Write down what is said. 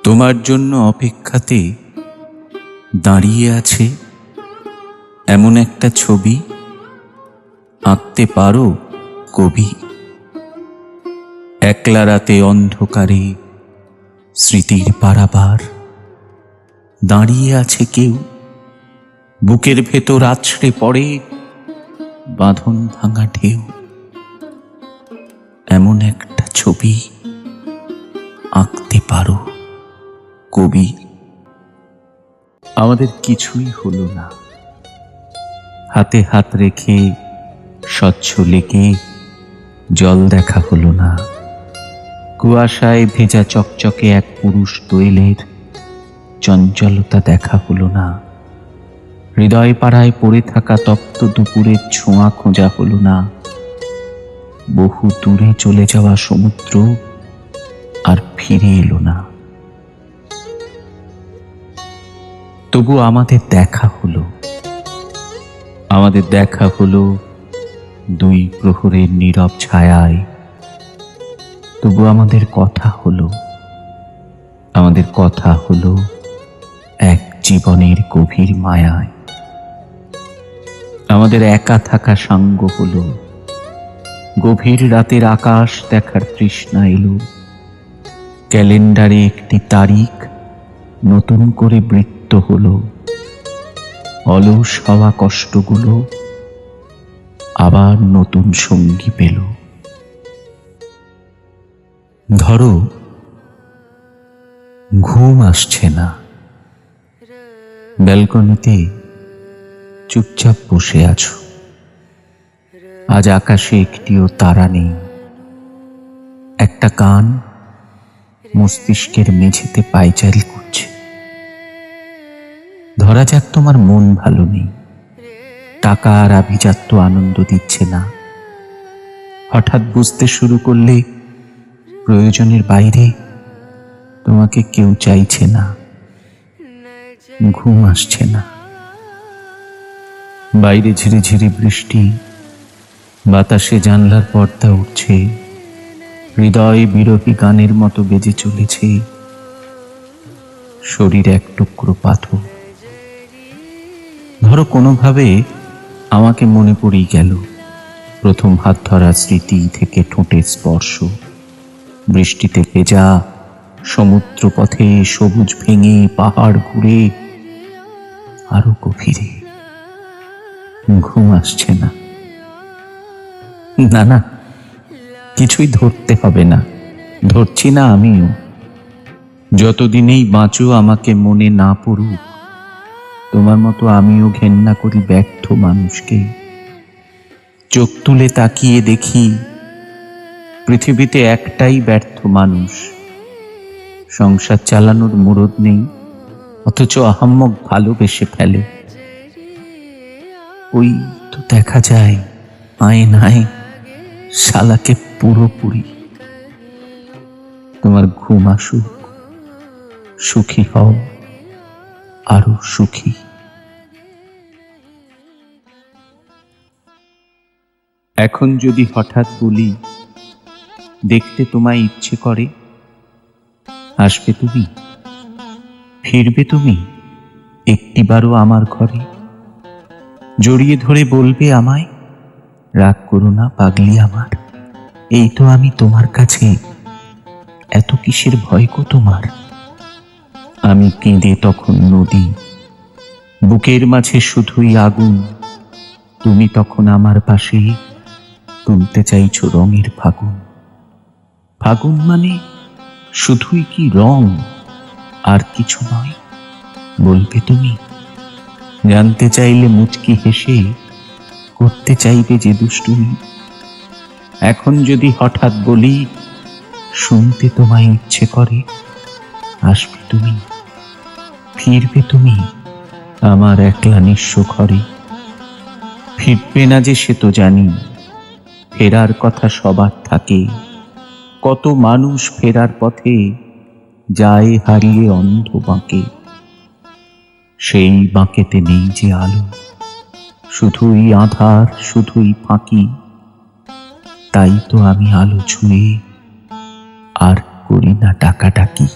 তোমার জন্য অপেক্ষাতে দাঁড়িয়ে আছে এমন একটা ছবি, আঁকতে পারো কবি? একলা রাতে অন্ধকারে স্মৃতির পারাবার দাঁড়িয়ে আছে কেউ, বুকের ভেতর আছড়ে পড়ে বাঁধন ভাঙা ঢেউ। এমন একটা ছবি আঁকতে পারো কবি? আমাদের কিছুই হলো না, হাতে হাত রেখে স্বচ্ছ লেকে জল দেখা হলো না। কুয়াশায় ভেজা চকচকে এক পুরুষ দোয়েলের চঞ্চলতা দেখা হলো না। হৃদয় পাড়ায় পড়ে থাকা তপ্ত দুপুরের ছোঁয়া খোঁজা হলো না। বহু দূরে চলে যাওয়া সমুদ্র আর ফিরে এলো না। তবু আমাদের দেখা হলো, আমাদের দেখা হলো দুই প্রহরের নীরব ছায়ায়। তবু আমাদের কথা হলো, আমাদের কথা হলো এক জীবনের গভীর মায়ায়। আমাদের একা থাকা সাঙ্গ হলো, গভীর রাতের আকাশ দেখার তৃষ্ণা এলো। ক্যালেন্ডারে একটি তারিখ নতুন করে বৃত্ত হলো। অলস হওয়া কষ্টগুলো আবার নতুন সঙ্গী পেল। ধরো, ঘুম আসছে না, ব্যালকনিতে চুপচাপ বসে আছো। আজ আকাশে একটিও তারা নেই। একটা গান মস্তিষ্কের মেঝেতে পায়চারি করছে। ধরা যাক তোমার মন ভালো নেই, টাকা আর আভিজাত্য আনন্দ দিচ্ছে না। হঠাৎ বুঝতে শুরু করলে প্রয়োজনের বাইরে তোমাকে কেউ চাইছে না। ঘুম আসছে না। বাইরে ঝিরি ঝিরি বৃষ্টি, বাতাসে জানলার পর্দা উঠছে। হৃদয় বিরহী গানের মতো বেজে চলেছে। শরীর এক টুকরো পাথর। ধরো কোনোভাবে আমাকে মনে পড়েই গেল প্রথম হাত ধরা স্মৃতি থেকে ঠোঁটের স্পর্শ। বৃষ্টিতে ভেজা সমুদ্র পথে, সবুজ ভেঙে পাহাড় ঘুরে আরো গভীরে। ঘুম আসছে না। না না, কিছুই ধরতে হবে না, ধরছি না আমিও। যতদিনেই বাঁচো আমাকে মনে না পড়ুক, তোমার মতো আমিও ঘেন্না করি ব্যর্থ মানুষকে। চোখ তুলে তাকিয়ে দেখি পৃথিবীতে একটাই ব্যর্থ মানুষ। সংসার চালানোর মুরদ নেই, অথচ আহাম্মক ভালোবেসে ফেলে। ওই তো দেখা যায় আয়নায় শালাকে পুরোপুরি। তোমার ঘুম আসুক, সুখী হও, আরো সুখী। এখন যদি হঠাৎ বলি দেখতে তোমায় ইচ্ছে করে, আসবে তুমি, ফিরবে তুমি একটিবারও আমার ঘরে? জড়িয়ে ধরে বলবে আমায়, রাগ করো না পাগলি আমার, এই তো আমি তোমার কাছে, এত কিসের ভয় গো তোমার? আমি কেঁদে তখন নদী, বুকের মাঝে শুধুই আগুন। তুমি তখন আমার পাশে তুলতে চাইছো রঙের ফাগুন। ফাগুন মানে শুধুই কি রং, আর কিছু নয়? বলবে তুমি, জানতে চাইলে মুচকি হেসে করতে চাইবে যে দুষ্টুমি। এখন যদি হঠাৎ বলি শুনতে তোমায় ইচ্ছে করে, আসবে তুমি, ফিরবে তুমি আমার একলা নিঃস্ব ঘরে? ফিরবে না যে সে তো জানি, ফেরার কথা সবার থাকে। কত মানুষ ফেরার পথে যায় হারিয়ে অন্ধ বাঁকে। সেই বাঁকেতে নেই যে আলো, শুধুই আধার, শুধুই ফাঁকি। তাই তো আমি আলো ছুঁয়ে আর করি না ডাকাডাকি।